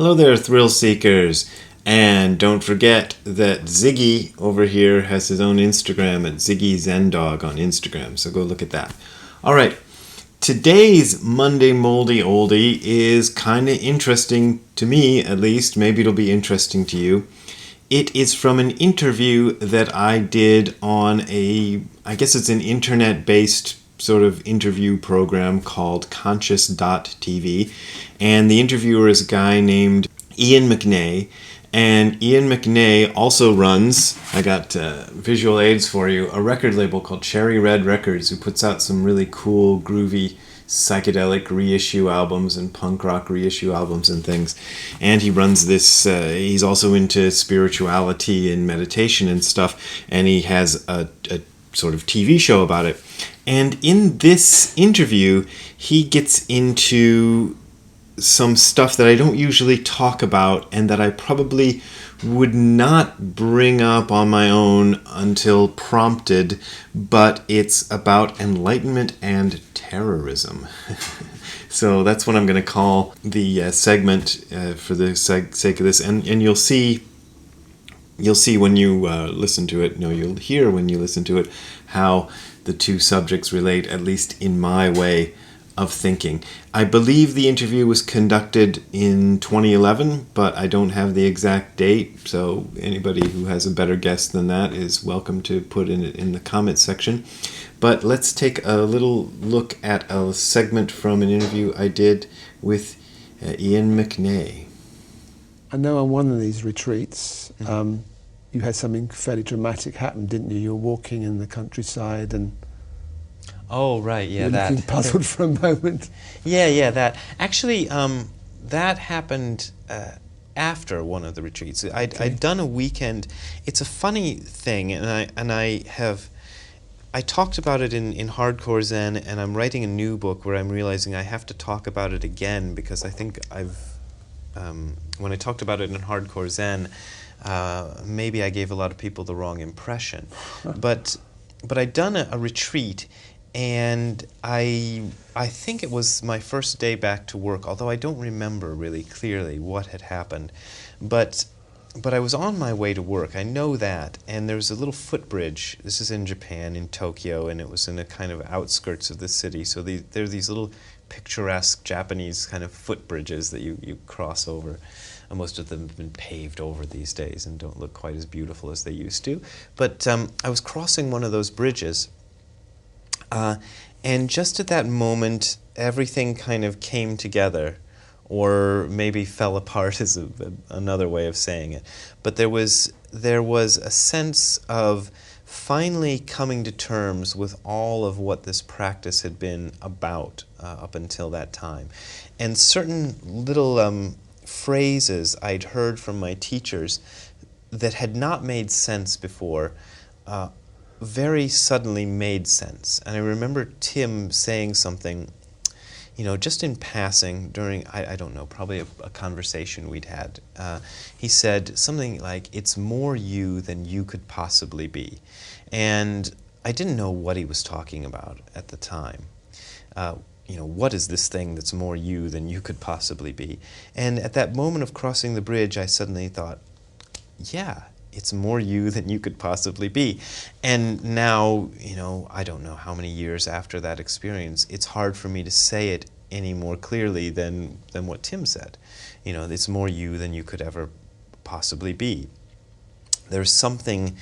Hello there, thrill seekers. And don't forget that Ziggy over here has his own Instagram at Ziggy Zendog on Instagram, so go look at that. All right, today's Monday Moldy Oldie is kind of interesting to me, at least. Maybe it'll be interesting to you. It is from an interview that I did on I guess it's an internet-based sort of interview program called Conscious.tv. And the interviewer is a guy named Ian McNay. And Ian McNay also runs, I got visual aids for you, a record label called Cherry Red Records, who puts out some really cool, groovy, psychedelic reissue albums and punk rock reissue albums and things. And he runs this, he's also into spirituality and meditation and stuff, and he has a sort of TV show about it. And in this interview, he gets into some stuff that I don't usually talk about and that I probably would not bring up on my own until prompted, but it's about enlightenment and terrorism. So that's what I'm going to call the segment for the sake of this, and you'll see when you listen to it, you'll hear when you listen to it how the two subjects relate, at least in my way of thinking. I believe the interview was conducted in 2011, but I don't have the exact date, so anybody who has a better guess than that is welcome to put it in the comment section. But let's take a little look at a segment from an interview I did with Ian McNay. I know on one of these retreats, you had something fairly dramatic happen, didn't you? You were walking in the countryside and... Oh, right, yeah, you were looking puzzled for a moment. Yeah, that. Actually, that happened after one of the retreats. I'd done a weekend. It's a funny thing, and I talked about it in Hardcore Zen, and I'm writing a new book where I'm realizing I have to talk about it again, because I think when I talked about it in Hardcore Zen, maybe I gave a lot of people the wrong impression. But I'd done a retreat, and I think it was my first day back to work, although I don't remember really clearly what had happened. But I was on my way to work, I know that, and there was a little footbridge. This is in Japan, in Tokyo, and it was in a kind of outskirts of the city. So there are these little picturesque Japanese kind of footbridges that you cross over. And most of them have been paved over these days and don't look quite as beautiful as they used to. But I was crossing one of those bridges, and just at that moment, everything kind of came together, or maybe fell apart is another way of saying it. But there was a sense of finally coming to terms with all of what this practice had been about up until that time. And certain little phrases I'd heard from my teachers that had not made sense before very suddenly made sense. And I remember Tim saying something, just in passing during, I don't know, probably a conversation we'd had. He said something like, "It's more you than you could possibly be." And I didn't know what he was talking about at the time. What is this thing that's more you than you could possibly be? And at that moment of crossing the bridge, I suddenly thought, yeah, it's more you than you could possibly be. And now, I don't know how many years after that experience, it's hard for me to say it any more clearly than what Tim said. It's more you than you could ever possibly be. There's something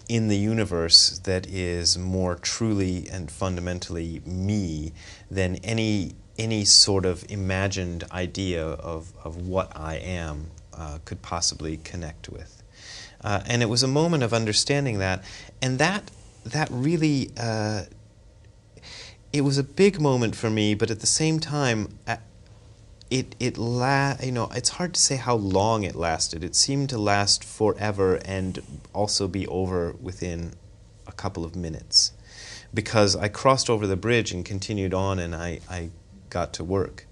in the universe that is more truly and fundamentally me than any sort of imagined idea of what I am could possibly connect with. And it was a moment of understanding that, and that really, it was a big moment for me, but at the same time, it's hard to say how long it lasted. It seemed to last forever and also be over within a couple of minutes, because I crossed over the bridge and continued on, and I got to work,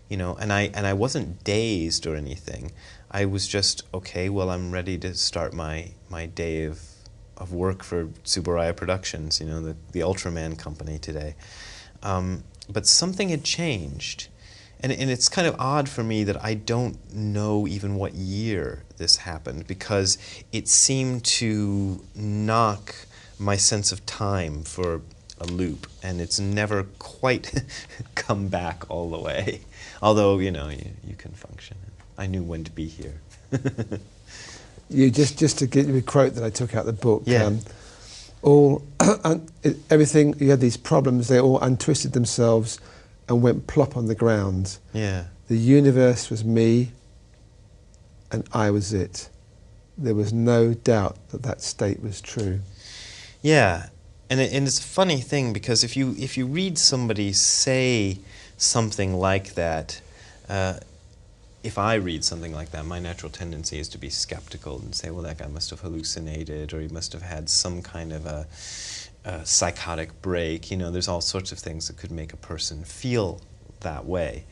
and I wasn't dazed or anything. I was just, okay, well, I'm ready to start my day of work for Tsuburaya Productions, the Ultraman company today. But something had changed. and it's kind of odd for me that I don't know even what year this happened, because it seemed to knock my sense of time for a loop, and it's never quite come back all the way. Although, you can function. I knew when to be here. You just to give you a quote that I took out the book. Yeah. Everything, you had these problems, they all untwisted themselves and went plop on the ground. Yeah. The universe was me and I was it. There was no doubt that state was true. Yeah, and it's a funny thing, because if you read somebody say something like that, if I read something like that, my natural tendency is to be skeptical and say, well, that guy must have hallucinated, or he must have had some kind of a psychotic break. There's all sorts of things that could make a person feel that way.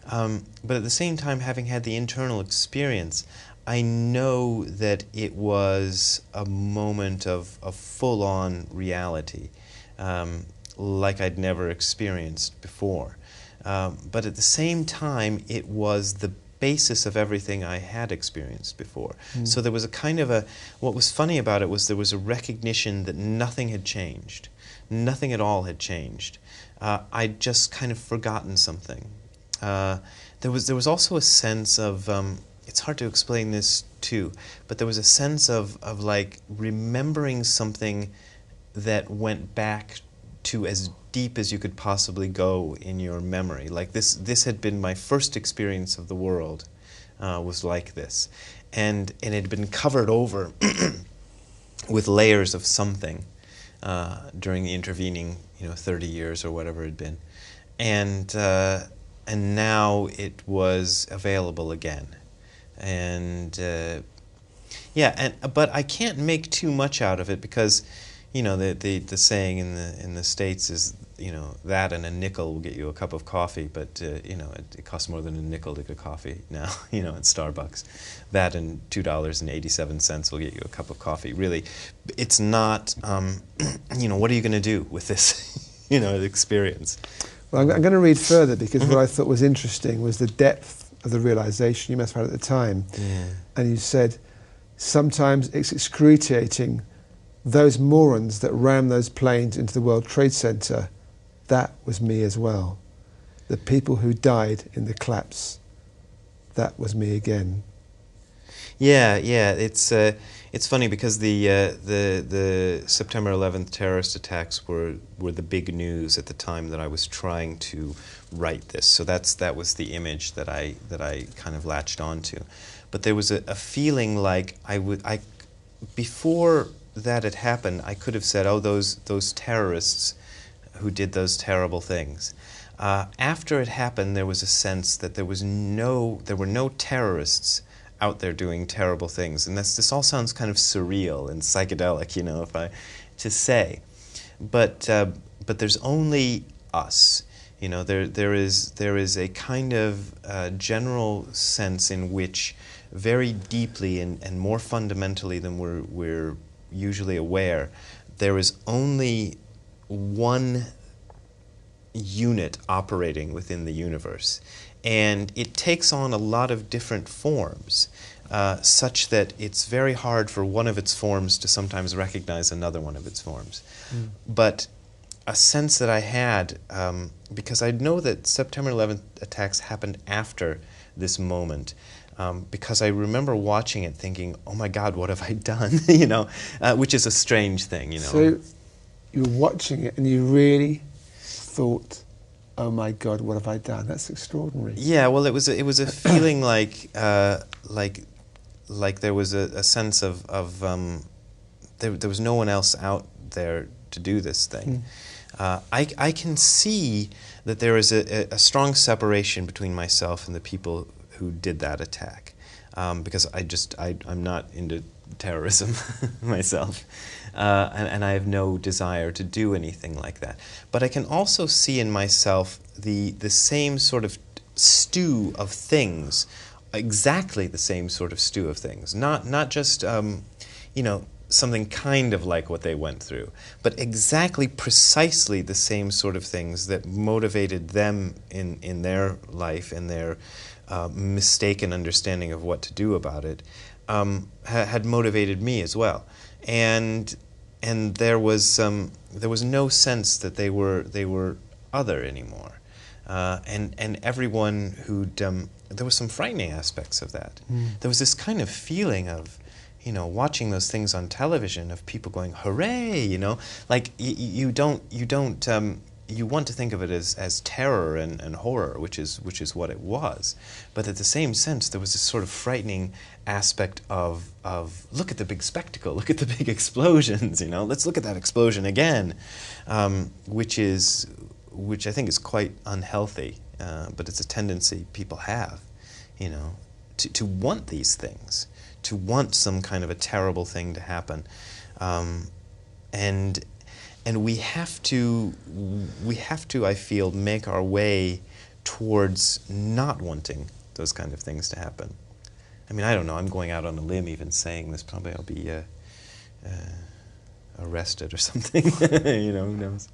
But at the same time, having had the internal experience, I know that it was a moment of full-on reality, like I'd never experienced before. But at the same time, it was the basis of everything I had experienced before. So there was a kind of what was funny about it was there was a recognition that nothing had changed. Nothing at all had changed. I'd just kind of forgotten something. There was also a sense of, it's hard to explain this too, but there was a sense of like remembering something that went back to as deep as you could possibly go in your memory. Like this had been my first experience of the world, was like this. And it had been covered over with layers of something during the intervening 30 years or whatever it had been. And now it was available again. But I can't make too much out of it, because the saying in the States is that and a nickel will get you a cup of coffee, but it costs more than a nickel to get coffee now at Starbucks. That and $2.87 will get you a cup of coffee. Really, it's not. What are you going to do with this experience? Well, I'm going to read further, because what I thought was interesting was the depth of the realization you must have had at the time. Yeah. And you said, sometimes it's excruciating, those morons that rammed those planes into the World Trade Center, that was me as well. The people who died in the collapse, that was me again. Yeah. It's funny, because the September 11th terrorist attacks were the big news at the time that I was trying to write this. So that was the image that I kind of latched onto. But there was a feeling like before that had happened, I could have said, oh, those terrorists who did those terrible things. After it happened, there was a sense that there were no terrorists out there doing terrible things, and this all sounds kind of surreal and psychedelic, to say, but there's only us. There is a kind of general sense in which, very deeply and more fundamentally than we're usually aware, there is only one unit operating within the universe. And it takes on a lot of different forms, such that it's very hard for one of its forms to sometimes recognize another one of its forms. But a sense that I had, because I know that September 11th attacks happened after this moment, because I remember watching it thinking, oh my God, what have I done? Which is a strange thing, So you were watching it and you really thought, oh my God, what have I done? That's extraordinary. Yeah, well, it was a feeling like there was a sense of there was no one else out there to do this thing. I can see that there is a strong separation between myself and the people who did that attack, because I'm not into terrorism myself, and I have no desire to do anything like that. But I can also see in myself the same sort of stew of things, exactly the same sort of stew of things. Not just something kind of like what they went through, but exactly precisely the same sort of things that motivated them in their life, in their mistaken understanding of what to do about it, had motivated me as well. And there was no sense that they were other anymore. And everyone who'd there was some frightening aspects of that. There was this kind of feeling of, watching those things on television of people going, hooray, like you want to think of it as terror and horror, which is what it was. But at the same sense, there was this sort of frightening aspect of look at the big spectacle, look at the big explosions, let's look at that explosion again, which I think is quite unhealthy, but it's a tendency people have, to want these things, to want some kind of a terrible thing to happen, and we have to, I feel, make our way towards not wanting those kind of things to happen. I mean, I don't know. I'm going out on a limb even saying this. Probably I'll be arrested or something. Who knows?